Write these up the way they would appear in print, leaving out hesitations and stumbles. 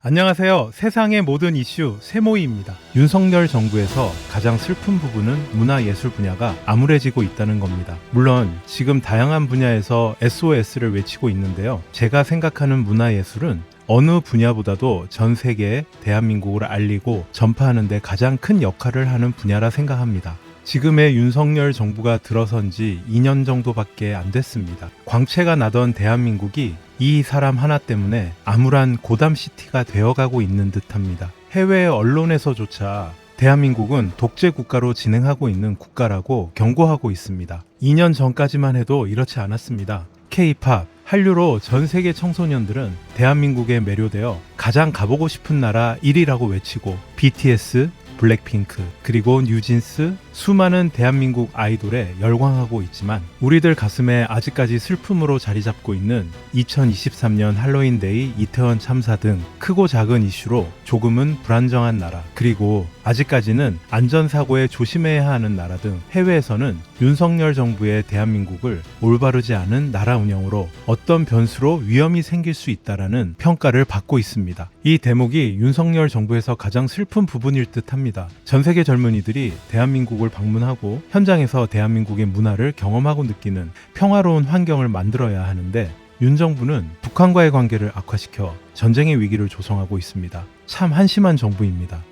안녕하세요. 세상의 모든 이슈 세모이입니다. 윤석열 정부에서 가장 슬픈 부분은 문화예술 분야가 암울해지고 있다는 겁니다. 물론 지금 다양한 분야에서 SOS를 외치고 있는데요. 제가 생각하는 문화예술은 어느 분야보다도 전 세계에 대한민국을 알리고 전파하는 데 가장 큰 역할을 하는 분야라 생각합니다. 지금의 윤석열 정부가 들어선 지 2년 정도밖에 안 됐습니다. 광채가 나던 대한민국이 이 사람 하나 때문에 암울한 고담시티가 되어가고 있는 듯합니다. 해외 언론에서조차 대한민국은 독재 국가로 진행하고 있는 국가라고 경고하고 있습니다. 2년 전까지만 해도 이렇지 않았습니다. K-팝, 한류로 전 세계 청소년들은 대한민국에 매료되어 가장 가보고 싶은 나라 1위라고 외치고 BTS, 블랙핑크, 그리고 뉴진스, 수많은 대한민국 아이돌에 열광하고 있지만 우리들 가슴에 아직까지 슬픔으로 자리 잡고 있는 2023년 할로윈데이 이태원 참사 등 크고 작은 이슈로 조금은 불안정한 나라, 그리고 아직까지는 안전사고에 조심해야 하는 나라 등 해외에서는 윤석열 정부의 대한민국을 올바르지 않은 나라 운영으로 어떤 변수로 위험이 생길 수 있다라는 평가를 받고 있습니다. 이 대목이 윤석열 정부에서 가장 슬픈 부분일 듯합니다. 전 세계 젊은이들이 대한민국을 방문하고 현장에서 대한민국의 문화를 경험하고 느끼는 평화로운 환경을 만들어야 하는데 윤 정부는 북한과의 관계를 악화시켜 전쟁의 위기를 조성하고 있습니다. 참 한심한 정부입니다.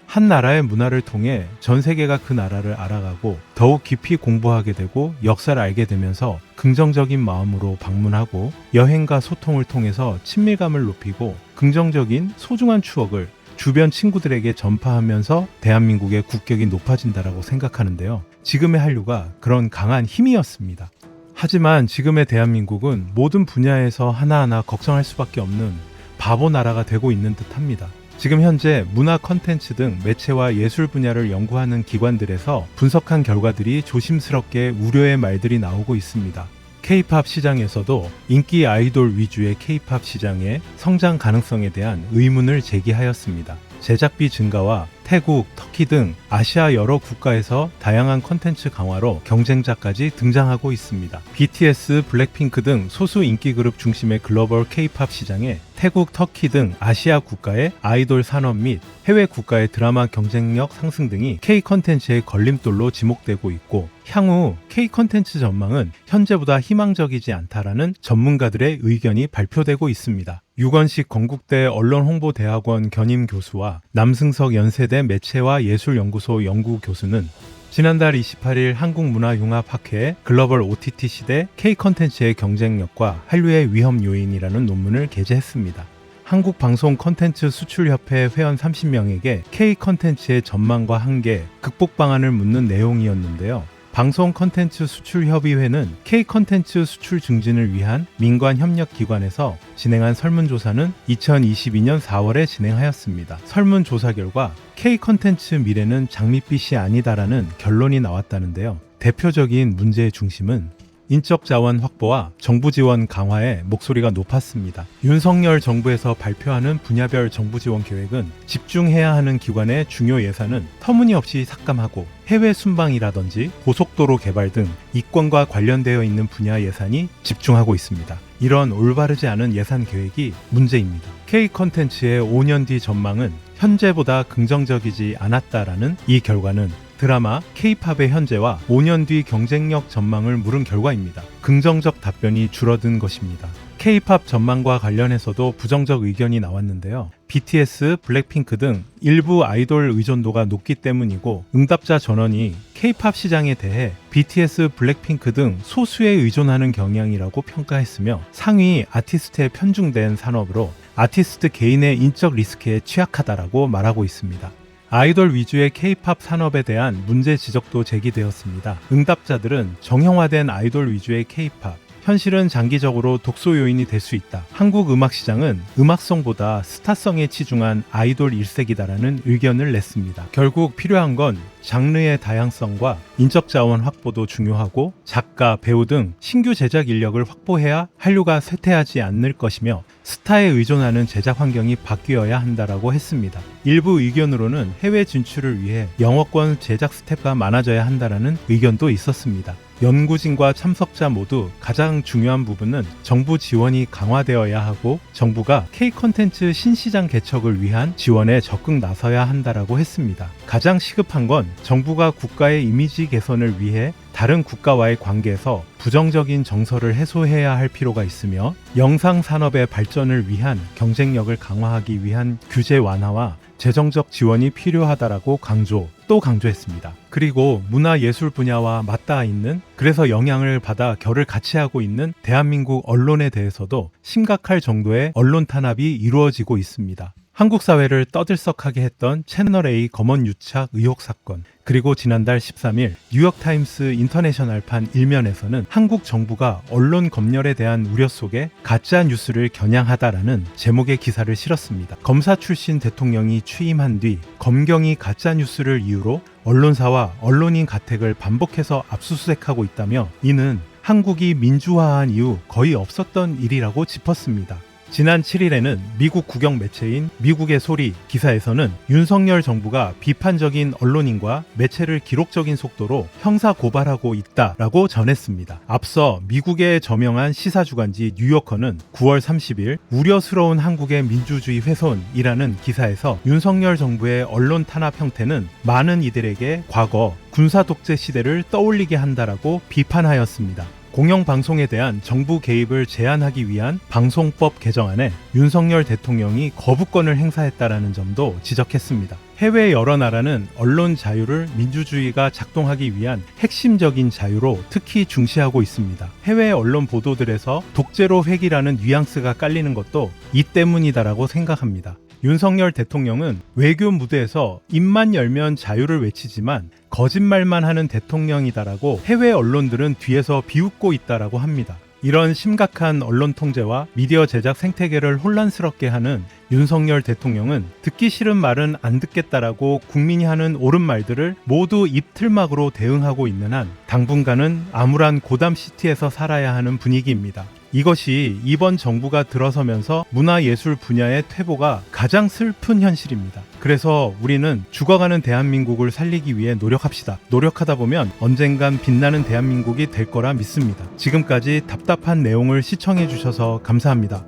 한 나라의 문화를 통해 전 세계가 그 나라를 알아가고 더욱 깊이 공부하게 되고 역사를 알게 되면서 긍정적인 마음으로 방문하고 여행과 소통을 통해서 친밀감을 높이고 긍정적인 소중한 추억을 주변 친구들에게 전파하면서 대한민국의 국격이 높아진다라고 생각하는데요. 지금의 한류가 그런 강한 힘이었습니다. 하지만 지금의 대한민국은 모든 분야에서 하나하나 걱정할 수밖에 없는 바보 나라가 되고 있는 듯합니다. 지금 현재 문화 컨텐츠 등 매체와 예술 분야를 연구하는 기관들에서 분석한 결과들이 조심스럽게 우려의 말들이 나오고 있습니다. K-팝 시장에서도 인기 아이돌 위주의 K-팝 시장의 성장 가능성에 대한 의문을 제기하였습니다. 제작비 증가와 태국, 터키 등 아시아 여러 국가에서 다양한 컨텐츠 강화로 경쟁자까지 등장하고 있습니다. BTS, 블랙핑크 등 소수 인기 그룹 중심의 글로벌 K-팝 시장에 태국, 터키 등 아시아 국가의 아이돌 산업 및 해외 국가의 드라마 경쟁력 상승 등이 K 컨텐츠의 걸림돌로 지목되고 있고, 향후 K 컨텐츠 전망은 현재보다 희망적이지 않다라는 전문가들의 의견이 발표되고 있습니다. 유건식 건국대 언론홍보대학원 견임 교수와 남승석 연세대 매체와 예술연구소 연구교수는 지난달 28일 한국문화융합학회의 글로벌 OTT 시대 K 컨텐츠의 경쟁력과 한류의 위험 요인이라는 논문을 게재했습니다. 한국방송 컨텐츠 수출협회 회원 30명에게 K 컨텐츠의 전망과 한계, 극복 방안을 묻는 내용이었는데요. 방송 컨텐츠 수출협의회는 K 컨텐츠 수출 증진을 위한 민관 협력기관에서 진행한 설문조사는 2022년 4월에 진행하였습니다. 설문조사 결과 K 컨텐츠 미래는 장밋빛이 아니다라는 결론이 나왔다는데요. 대표적인 문제의 중심은 인적 자원 확보와 정부 지원 강화에 목소리가 높았습니다. 윤석열 정부에서 발표하는 분야별 정부 지원 계획은 집중해야 하는 기관의 중요 예산은 터무니없이 삭감하고 해외 순방이라든지 고속도로 개발 등 이권과 관련되어 있는 분야 예산이 집중하고 있습니다. 이런 올바르지 않은 예산 계획이 문제입니다. K 컨텐츠의 5년 뒤 전망은 현재보다 긍정적이지 않았다라는 이 결과는 드라마 K-팝의 현재와 5년 뒤 경쟁력 전망을 물은 결과입니다. 긍정적 답변이 줄어든 것입니다. K-팝 전망과 관련해서도 부정적 의견이 나왔는데요. BTS, 블랙핑크 등 일부 아이돌 의존도가 높기 때문이고, 응답자 전원이 K-팝 시장에 대해 BTS, 블랙핑크 등 소수에 의존하는 경향이라고 평가했으며, 상위 아티스트에 편중된 산업으로 아티스트 개인의 인적 리스크에 취약하다라고 말하고 있습니다. 아이돌 위주의 K-팝 산업에 대한 문제 지적도 제기되었습니다. 응답자들은 정형화된 아이돌 위주의 K-팝, 현실은 장기적으로 독소 요인이 될 수 있다. 한국 음악 시장은 음악성보다 스타성에 치중한 아이돌 1색이다라는 의견을 냈습니다. 결국 필요한 건 장르의 다양성과 인적 자원 확보도 중요하고 작가, 배우 등 신규 제작 인력을 확보해야 한류가 쇠퇴하지 않을 것이며 스타에 의존하는 제작 환경이 바뀌어야 한다라고 했습니다. 일부 의견으로는 해외 진출을 위해 영어권 제작 스태프가 많아져야 한다라는 의견도 있었습니다. 연구진과 참석자 모두 가장 중요한 부분은 정부 지원이 강화되어야 하고 정부가 K-콘텐츠 신시장 개척을 위한 지원에 적극 나서야 한다라고 했습니다. 가장 시급한 건 정부가 국가의 이미지 개선을 위해 다른 국가와의 관계에서 부정적인 정서를 해소해야 할 필요가 있으며 영상 산업의 발전을 위한 경쟁력을 강화하기 위한 규제 완화와 재정적 지원이 필요하다라고 또 강조했습니다. 그리고 문화예술 분야와 맞닿아 있는, 그래서 영향을 받아 결을 같이 하고 있는 대한민국 언론에 대해서도 심각할 정도의 언론 탄압이 이루어지고 있습니다. 한국 사회를 떠들썩하게 했던 채널A 검언 유착 의혹 사건, 그리고 지난달 13일 뉴욕타임스 인터내셔널판 일면에서는 한국 정부가 언론 검열에 대한 우려 속에 가짜 뉴스를 겨냥하다라는 제목의 기사를 실었습니다. 검사 출신 대통령이 취임한 뒤 검경이 가짜 뉴스를 이유로 언론사와 언론인 가택을 반복해서 압수수색하고 있다며 이는 한국이 민주화한 이후 거의 없었던 일이라고 짚었습니다. 지난 7일에는 미국 국영 매체인 미국의 소리 기사에서는 윤석열 정부가 비판적인 언론인과 매체를 기록적인 속도로 형사 고발하고 있다라고 전했습니다. 앞서 미국의 저명한 시사주간지 뉴요커는 9월 30일 우려스러운 한국의 민주주의 훼손이라는 기사에서 윤석열 정부의 언론 탄압 형태는 많은 이들에게 과거 군사 독재 시대를 떠올리게 한다라고 비판하였습니다. 공영방송에 대한 정부 개입을 제한하기 위한 방송법 개정안에 윤석열 대통령이 거부권을 행사했다라는 점도 지적했습니다. 해외 여러 나라는 언론 자유를 민주주의가 작동하기 위한 핵심적인 자유로 특히 중시하고 있습니다. 해외 언론 보도들에서 독재로 회귀라는 뉘앙스가 깔리는 것도 이 때문이다라고 생각합니다. 윤석열 대통령은 외교 무대에서 입만 열면 자유를 외치지만 거짓말만 하는 대통령이다라고 해외 언론들은 뒤에서 비웃고 있다라고 합니다. 이런 심각한 언론 통제와 미디어 제작 생태계를 혼란스럽게 하는 윤석열 대통령은 듣기 싫은 말은 안 듣겠다라고 국민이 하는 옳은 말들을 모두 입틀막으로 대응하고 있는 한 당분간은 암울한 고담시티에서 살아야 하는 분위기입니다. 이것이 이번 정부가 들어서면서 문화예술 분야의 퇴보가 가장 슬픈 현실입니다. 그래서 우리는 죽어가는 대한민국을 살리기 위해 노력합시다. 노력하다 보면 언젠간 빛나는 대한민국이 될 거라 믿습니다. 지금까지 답답한 내용을 시청해 주셔서 감사합니다.